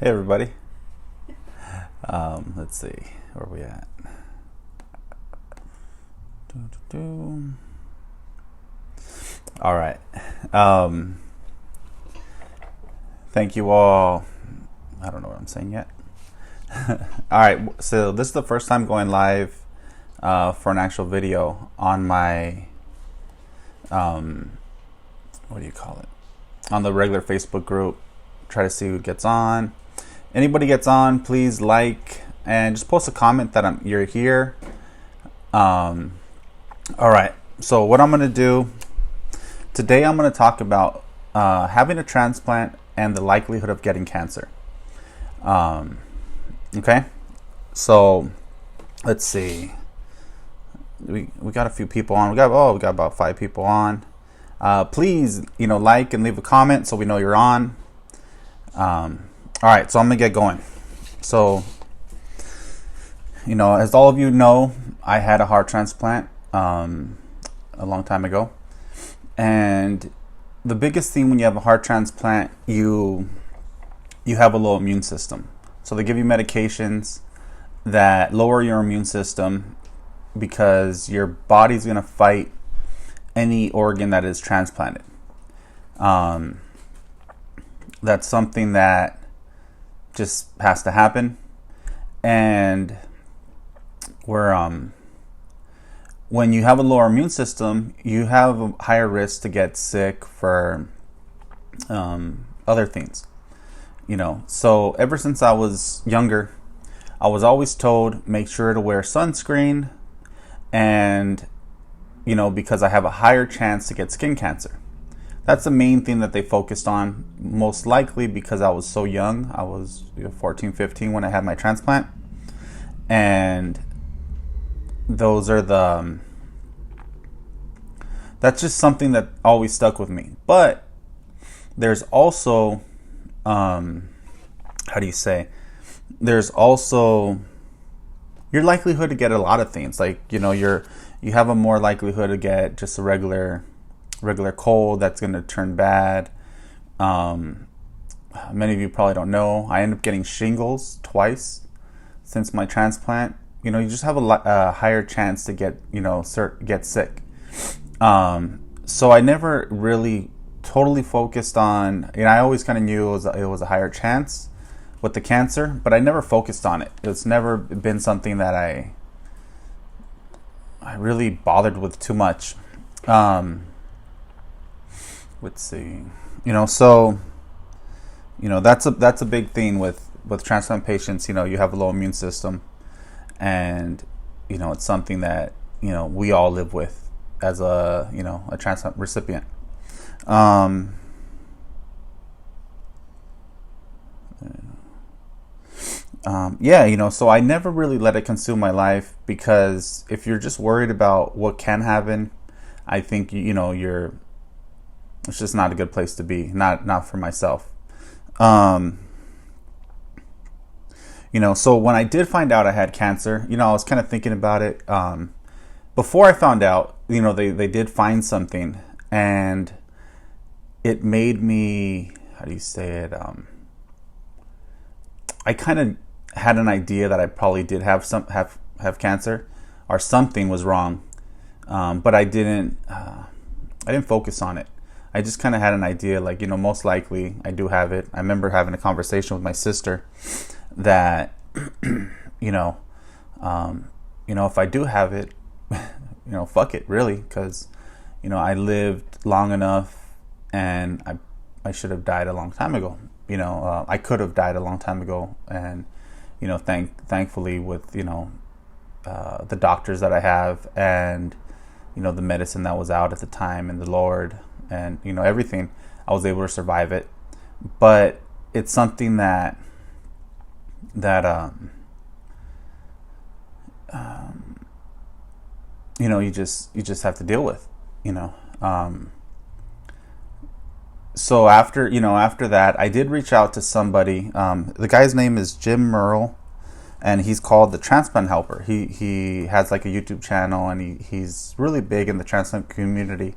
Hey everybody. Let's see, where are we at? All right. Um, Thank you all. I don't know what I'm saying yet. All right. So this is the first time going live for an actual video on my what do you call it? On the regular Facebook group. Try to see who gets on. Anybody gets on, please like and just post a comment that you're here. All right. So what I'm going to do today, I'm going to talk about having a transplant and the likelihood of getting cancer. Okay. So let's see. We got a few people on. We got about 5 people on. Please, like and leave a comment so we know you're on. All right, so I'm gonna get going. So, as all of you know, I had a heart transplant a long time ago, and the biggest thing when you have a heart transplant, you have a low immune system. So they give you medications that lower your immune system because your body's gonna fight any organ that is transplanted. That's something that just has to happen, and when you have a lower immune system, you have a higher risk to get sick for other things. So ever since I was younger, I was always told make sure to wear sunscreen, and because I have a higher chance to get skin cancer. That's the main thing that they focused on, most likely because I was so young. I was 14, 15 when I had my transplant. And those are that's just something that always stuck with me. But there's also, there's also your likelihood to get a lot of things. Like, you have a more likelihood to get just a regular cold that's going to turn bad. Many of you probably don't know, I ended up getting shingles twice since my transplant. You just have a higher chance to get sick. So I never really totally focused on. I always kind of knew it was a higher chance with the cancer, but I never focused on it. It's never been something that I really bothered with too much. Let's see. So that's a big thing with transplant patients. You have a low immune system, and it's something that we all live with as a transplant recipient. So I never really let it consume my life, because if you're just worried about what can happen, I think it's just not a good place to be. Not for myself. So when I did find out I had cancer, I was kind of thinking about it. Before I found out, they did find something, and it made me, how do you say it? I kind of had an idea that I probably did have cancer, or something was wrong, but I didn't focus on it. I just kind of had an idea, like, most likely I do have it. I remember having a conversation with my sister that, if I do have it, fuck it, really, because, I lived long enough, and I should have died a long time ago. I could have died a long time ago, and, thankfully with, the doctors that I have, and, the medicine that was out at the time, and the Lord, and everything, I was able to survive it. But it's something that you just have to deal with. So after that, I did reach out to somebody. The guy's name is Jim Merle, and he's called the Transplant Helper. He has like a YouTube channel, and he's really big in the transplant community.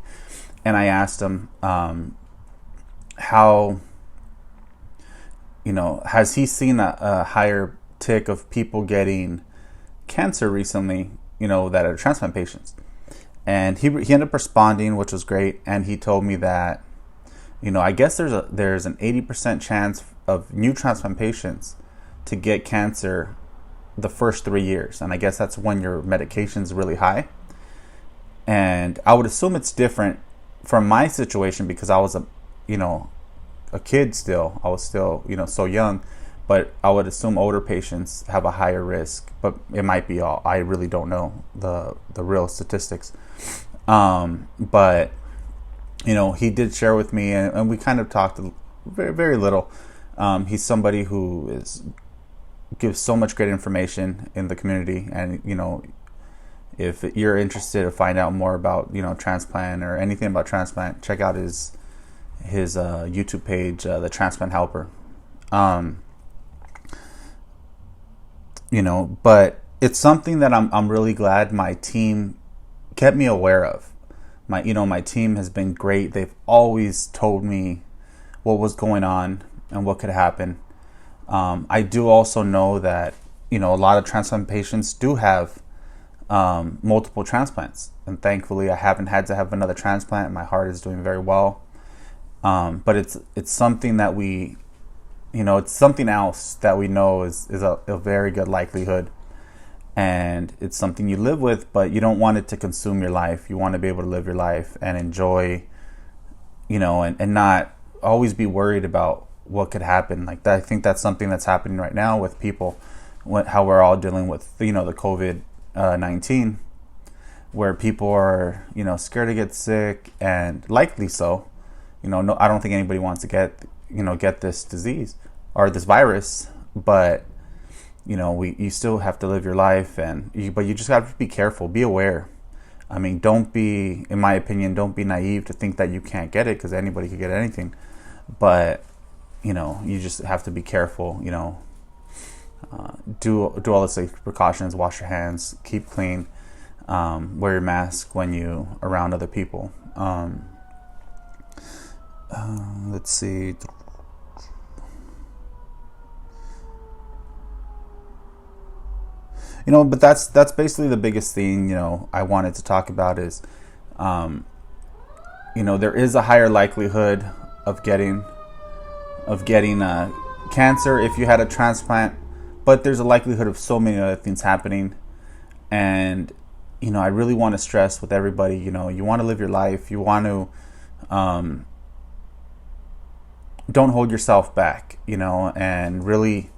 And I asked him how has he seen a higher tick of people getting cancer recently, that are transplant patients? And he ended up responding, which was great. And he told me that, I guess there's an 80% chance of new transplant patients to get cancer the first 3 years. And I guess that's when your medication's really high. And I would assume it's different from my situation because I was a kid still. I was still, so young. But I would assume older patients have a higher risk. But it might be all. I really don't know the real statistics. But, he did share with me, and we kind of talked very, very little. He's somebody who gives so much great information in the community. And, if you're interested to find out more about, transplant or anything about transplant, check out his YouTube page, the Transplant Helper. But it's something that I'm really glad my team kept me aware of. My team has been great. They've always told me what was going on and what could happen. I do also know that, a lot of transplant patients do have multiple transplants. And thankfully, I haven't had to have another transplant. My heart is doing very well. But it's something that it's something else that we know is a very good likelihood. And it's something you live with, but you don't want it to consume your life. You want to be able to live your life and enjoy, and not always be worried about what could happen. Like that, I think that's something that's happening right now with people, how we're all dealing with, the COVID-19, where people are, scared to get sick, and likely so. No, I don't think anybody wants to get this disease or this virus, but you still have to live your life, but you just have to be careful, be aware. I mean, in my opinion, don't be naive to think that you can't get it, because anybody could get anything. But you just have to be careful. Do all the safe precautions, wash your hands, keep clean, wear your mask when you around other people. Let's see. But that's basically the biggest thing, I wanted to talk about is, there is a higher likelihood of getting cancer if you had a transplant, but there's a likelihood of so many other things happening. And, I really want to stress with everybody, you want to live your life. You want to, don't hold yourself back, and really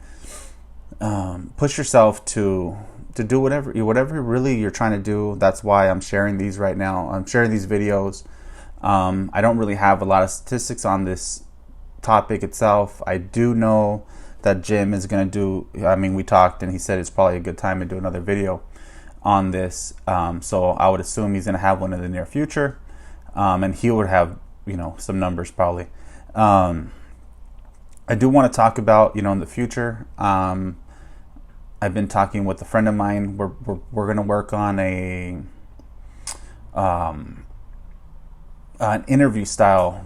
push yourself to do whatever really you're trying to do. That's why I'm sharing these right now. I'm sharing these videos. I don't really have a lot of statistics on this topic itself. I do know that Jim is going to do, we talked and he said it's probably a good time to do another video on this. So I would assume he's going to have one in the near future. And he would have, some numbers probably. I do want to talk about, in the future, I've been talking with a friend of mine. We're going to work on an interview style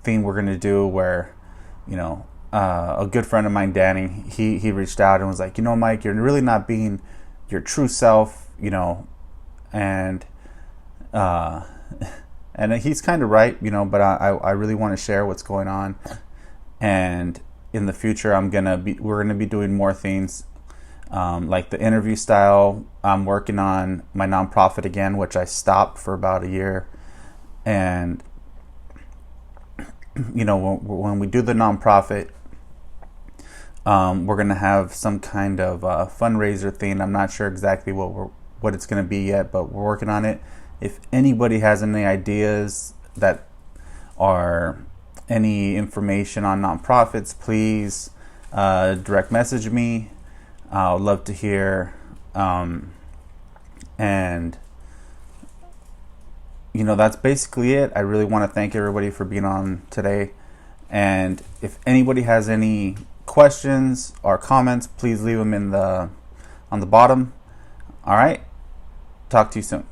thing we're going to do where, a good friend of mine, Danny, he reached out and was like, Mike, you're really not being your true self, and he's kind of right, but I really want to share what's going on. And in the future, we're gonna be doing more things, like the interview style. I'm working on my nonprofit again, which I stopped for about a year. And when we do the nonprofit, we're gonna have some kind of fundraiser thing. I'm not sure exactly what it's gonna be yet, but we're working on it. If anybody has any ideas that are any information on nonprofits, please direct message me. I would love to hear. And that's basically it. I really want to thank everybody for being on today. And if anybody has any questions or comments, please leave them on the bottom. All right. Talk to you soon.